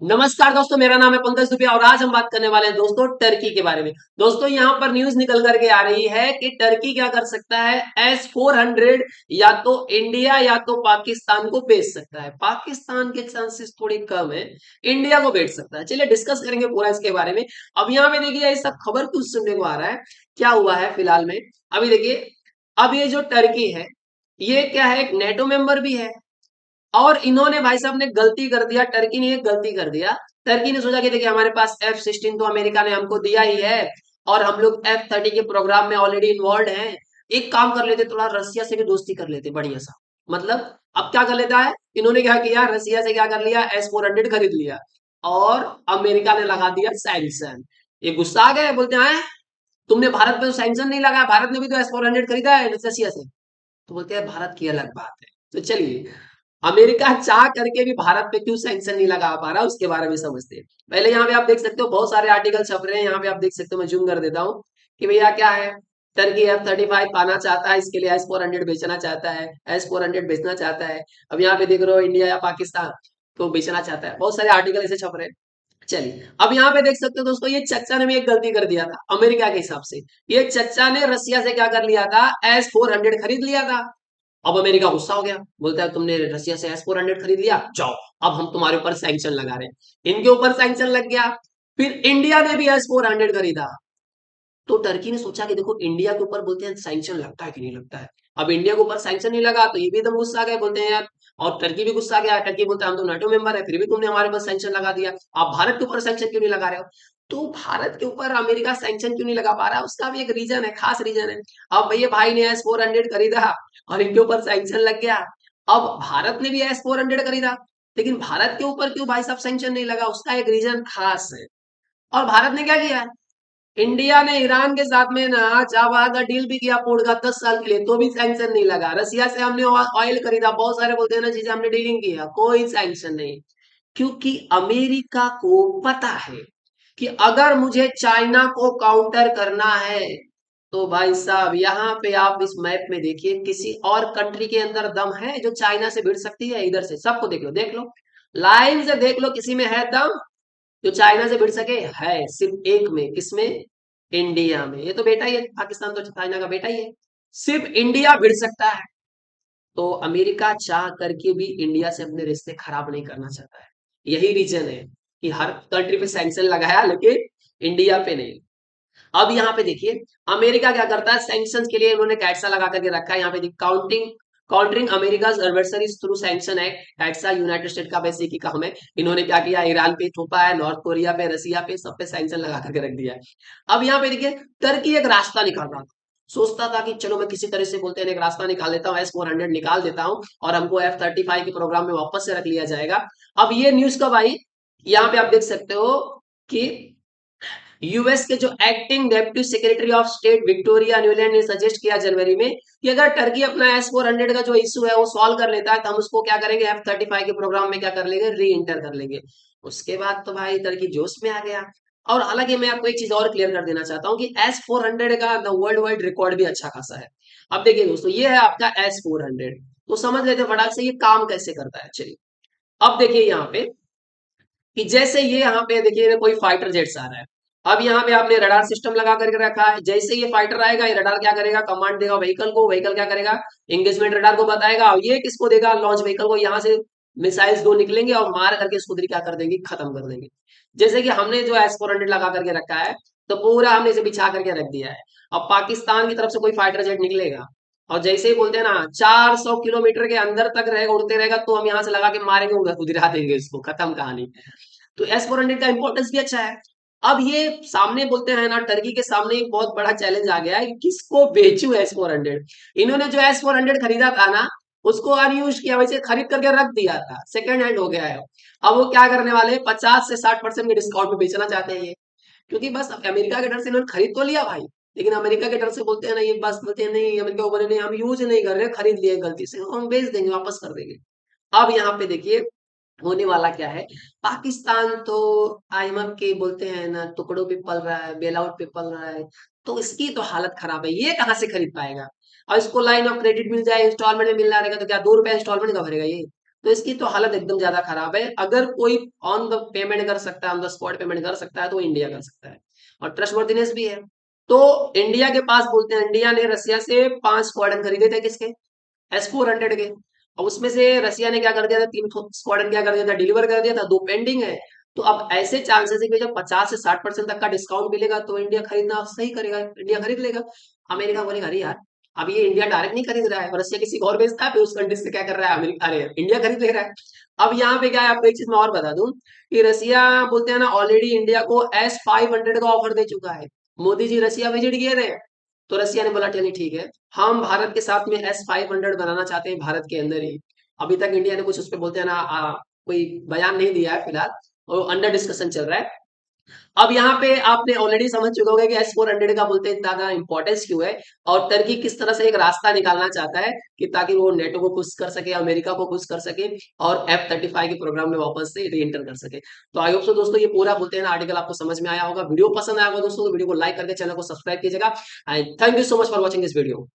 नमस्कार दोस्तों, मेरा नाम है पंकज दुबे और आज हम बात करने वाले हैं दोस्तों टर्की के बारे में। दोस्तों यहाँ पर न्यूज निकल करके आ रही है कि टर्की क्या कर सकता है, S-400 या तो इंडिया या तो पाकिस्तान को बेच सकता है। पाकिस्तान के चांसेस थोड़े कम है, इंडिया को बेच सकता है। चलिए डिस्कस करेंगे पूरा इसके बारे में। अब यहाँ पे देखिए ऐसा खबर कुछ सुनने को आ रहा है, क्या हुआ है फिलहाल में। अभी देखिए, अब ये जो टर्की है, ये क्या है, एक नेटो मेंबर भी है। और इन्होंने भाई साहब ने गलती कर दिया, टर्की ने एक गलती कर दिया। टर्की ने सोचा कि देखिए हमारे पास F-16 तो अमेरिका ने हमको दिया ही है और हम लोग F-30 के प्रोग्राम में ऑलरेडी इन्वॉल्व हैं। एक काम कर लेते, थोड़ा रसिया से भी दोस्ती कर लेते बढ़िया सा। मतलब अब क्या कर लेता है, इन्होंने क्या किया, रसिया से क्या कर लिया, S-400 खरीद लिया और अमेरिका ने लगा दिया सैंक्शन। ये गुस्सा आ गए, बोलते हैं तुमने भारत पे तो सैंक्शन नहीं लगाया, भारत ने भी तो S-400 खरीदा है रसिया से। तो बोलते हैं भारत की अलग बात है। तो चलिए, अमेरिका चाह करके भी भारत पे क्यों सैंक्शन नहीं लगा पा रहा उसके बारे में समझते हैं। पहले यहाँ पे आप देख सकते हो बहुत सारे आर्टिकल छप रहे हैं, यहाँ पे आप देख सकते हो, मैं जूम कर देता हूँ कि भैया क्या है, टर्की F-35 पाना चाहता है, इसके लिए S-400 बेचना चाहता है, S-400 बेचना चाहता है। अब यहाँ पे देख रहे हो इंडिया या पाकिस्तान को बेचना चाहता है, बहुत सारे आर्टिकल ऐसे छप रहे हैं। चलिए अब यहाँ पे देख सकते हो दोस्तों, ये चच्चा ने भी एक गलती कर दिया था अमेरिका के हिसाब से। ये चच्चा ने रसिया से क्या कर लिया था, S-400 खरीद लिया था। अब अमेरिका गुस्सा हो गया, बोलता है तुमने रसिया से S-400 खरीद लिया, जाओ अब हम तुम्हारे ऊपर सैंक्शन लगा रहे हैं। इनके ऊपर सैंक्शन लग गया। फिर इंडिया ने भी S-400 खरीदा। तो टर्की ने सोचा कि देखो इंडिया के ऊपर बोलते हैं सैंक्शन लगता है कि नहीं लगता है। अब इंडिया के ऊपर सैंक्शन नहीं लगा तो ये भी एकदम गुस्सा आ गए, बोलते हैं यार। और टर्की भी गुस्सा आ गया, टर्की बोलता है हम तो नाटो मेंबर है, फिर भी तुमने हमारे ऊपर सैंक्शन लगा दिया, आप भारत के ऊपर सैंक्शन क्यों नहीं लगा रहे हो। तो भारत के ऊपर अमेरिका सैंक्शन क्यों नहीं लगा पा रहा, उसका भी एक रीजन है, खास रीजन है। अब भैया भाई ने S-400 खरीदा और इनके ऊपर सैंक्शन लग गया। अब भारत ने भी S-400 खरीदा, लेकिन भारत के ऊपर क्यों भाई साहब सैंक्शन नहीं लगा, उसका एक रीजन खास है। और भारत ने क्या किया, इंडिया ने ईरान के साथ में ना जावा का डील भी किया पोर्ट का 10 साल के लिए, तो भी सैंक्शन नहीं लगा। रसिया से हमने ऑयल खरीदा, बहुत सारे बोलते हैं ना चीजें हमने डीलिंग किया, कोई सैंक्शन नहीं। क्योंकि अमेरिका को पता है कि अगर मुझे चाइना को काउंटर करना है तो भाई साहब यहाँ पे आप इस मैप में देखिए, किसी और कंट्री के अंदर दम है जो चाइना से भिड़ सकती है। इधर से सबको देख लो, देख लो, लाइन से देख लो, किसी में है दम जो चाइना से भिड़ सके। है सिर्फ एक में, किसमें, इंडिया में। ये तो बेटा ही है, पाकिस्तान तो चाइना का बेटा ही है। सिर्फ इंडिया भिड़ सकता है। तो अमेरिका चाह करके भी इंडिया से अपने रिश्ते खराब नहीं करना चाहता है। यही रीजन है कि हर कंट्री पे सैंक्शन लगाया लेकिन इंडिया पे नहीं। अब यहाँ पे देखिए, अमेरिका क्या करता है, सैंक्शन के लिए इन्होंने कैट्सा लगा करके रखा है। यहाँ पे counting countering America's adversaries through sanction act, CAATSA United State का बेसिक ही काम है। इन्होंने क्या किया, ईरान पे थोपा है, नॉर्थ कोरिया पे, रसिया पे, सब पे सैंक्शन लगा करके रख दिया है। अब यहाँ पे देखिए, टर्की एक रास्ता निकाल रहा था, सोचता था कि चलो मैं किसी तरह से बोलते हैं एक रास्ता निकाल देता हूँ, S-400 निकाल देता हूँ और हमको F-35 के प्रोग्राम में वापस से रख लिया जाएगा। अब ये न्यूज कब आई, यहाँ पे आप देख सकते हो कि यूएस के जो acting deputy secretary of state Victoria Nuland ने सजेस्ट किया जनवरी में कि अगर टर्की अपना S-400 का जो इशू है वो सॉल्व कर लेता है तो हम उसको क्या करेंगे, F-35 के प्रोग्राम में क्या कर लेंगे, री इंटर कर लेंगे। उसके बाद तो भाई टर्की जोश में आ गया। और हालांकि मैं आपको एक चीज और क्लियर कर देना चाहता हूँ कि S-400 का वर्ल्ड वाइड रिकॉर्ड भी अच्छा खासा है। अब देखिए दोस्तों, ये है आपका S-400, तो समझ लेते हैं फटाक से ये काम कैसे करता है। चलिए अब देखिए यहाँ पे कि जैसे ये यहाँ पे देखिए कोई फाइटर जेट्स आ रहा है। अब यहाँ पे आपने रडार सिस्टम लगा करके रखा है, जैसे ये फाइटर आएगा ये रडार क्या करेगा, कमांड देगा व्हीकल को, व्हीकल क्या करेगा, एंगेजमेंट रडार को बताएगा, और ये किसको देगा, लॉन्च व्हीकल को। यहाँ से मिसाइल्स दो निकलेंगे और मार करके इसको क्या कर देंगे, खत्म कर देंगे। जैसे कि हमने जो S-400 लगा करके रखा है, तो पूरा हमने इसे बिछा करके रख दिया है। अब पाकिस्तान की तरफ से कोई फाइटर जेट निकलेगा और जैसे ही बोलते हैं ना 400 किलोमीटर के अंदर तक रहेगा, उड़ते रहेगा, तो हम यहाँ से लगा के मारेंगे, उधर उधिरा देंगे इसको, खत्म कहानी। तो S-400 का इंपॉर्टेंस भी अच्छा है। अब ये सामने बोलते हैं ना, टर्की के सामने एक बहुत बड़ा चैलेंज आ गया है कि किसको बेचूं S-400। इन्होंने जो S-400 खरीदा था ना, उसको अनयूज किया, वैसे खरीद करके रख दिया था, सेकंड हैंड हो गया है। अब वो क्या करने वाले हैं, 50 से 60% के डिस्काउंट में बेचना चाहते हैं ये। क्योंकि बस अमेरिका के डर से इन्होंने खरीद तो लिया भाई, लेकिन अमेरिका के डर से बोलते हैं ना, ये बस बोलते हैं नहीं, अमेरिका को बोले नहीं हम यूज नहीं कर रहे, खरीद लिए गलती से, हम बेच देंगे, वापस कर देंगे। अब यहाँ पे देखिए होने वाला क्या है, पाकिस्तान तो IMF के बोलते हैं ना टुकड़ों पे पल रहा है, बेल आउट पे पल रहा है। तो इसकी तो हालत खराब है, ये कहाँ से खरीद पाएगा। और इसको लाइन ऑफ क्रेडिट मिल जाए, इंस्टॉलमेंट में मिलना रहेगा, तो क्या 2 रुपए इंस्टॉलमेंट का भरेगा ये। तो इसकी तो हालत एकदम ज्यादा खराब है। अगर कोई ऑन द पेमेंट कर सकता है, ऑन द स्पॉट पेमेंट कर सकता है, तो इंडिया कर सकता है और ट्रस्टवर्दीनेस भी है। तो इंडिया के पास बोलते हैं, इंडिया ने रसिया से 5 स्क्वाड्रन खरीदे थे, किसके? S-400 के। और उसमें से रसिया ने क्या कर दिया था, 3 स्क्वाड्रन क्या कर दिया था, डिलीवर कर दिया था, 2 पेंडिंग है। तो अब ऐसे चांसेस है कि जब 50 से 60% तक का डिस्काउंट मिलेगा तो इंडिया खरीदना सही करेगा, इंडिया खरीद लेगा। अमेरिका बोलेगा अरे यार, अब ये इंडिया डायरेक्ट नहीं खरीद रहा है, रसिया किसी को और बेचता है, फिर उस कंट्री से क्या कर रहा है, अमेरिका, अरे इंडिया खरीद ले रहा है। अब यहाँ पे क्या है, आपको एक चीज मैं और बता दूं कि रसिया बोलते हैं ना, ऑलरेडी इंडिया को S-500 का ऑफर दे चुका है। मोदी जी रसिया विजिट किए थे, तो रसिया ने बोला चलिए ठीक है, हम भारत के साथ में S-500 बनाना चाहते हैं भारत के अंदर ही। अभी तक इंडिया ने कुछ उस पर बोलते हैं ना कोई बयान नहीं दिया है फिलहाल, और अंडर डिस्कशन चल रहा है। अब यहाँ पे आपने ऑलरेडी समझ चुके होंगे कि S-400 का बोलते हैं इतना ज्यादा इंपॉर्टेंस क्यों है, और टर्की किस तरह से एक रास्ता निकालना चाहता है कि ताकि वो नेटो को खुश कर सके, अमेरिका को खुश कर सके, और F-35 के प्रोग्राम में वापस से री एंटर कर सके। तो आई होप सो दोस्तों ये पूरा बोलते हैं ना आर्टिकल आपको समझ में आया होगा। वीडियो पसंद आया होगा दोस्तों तो वीडियो को लाइक करके चैनल को सब्सक्राइब कीजिएगा। And thank you so much for watching this video.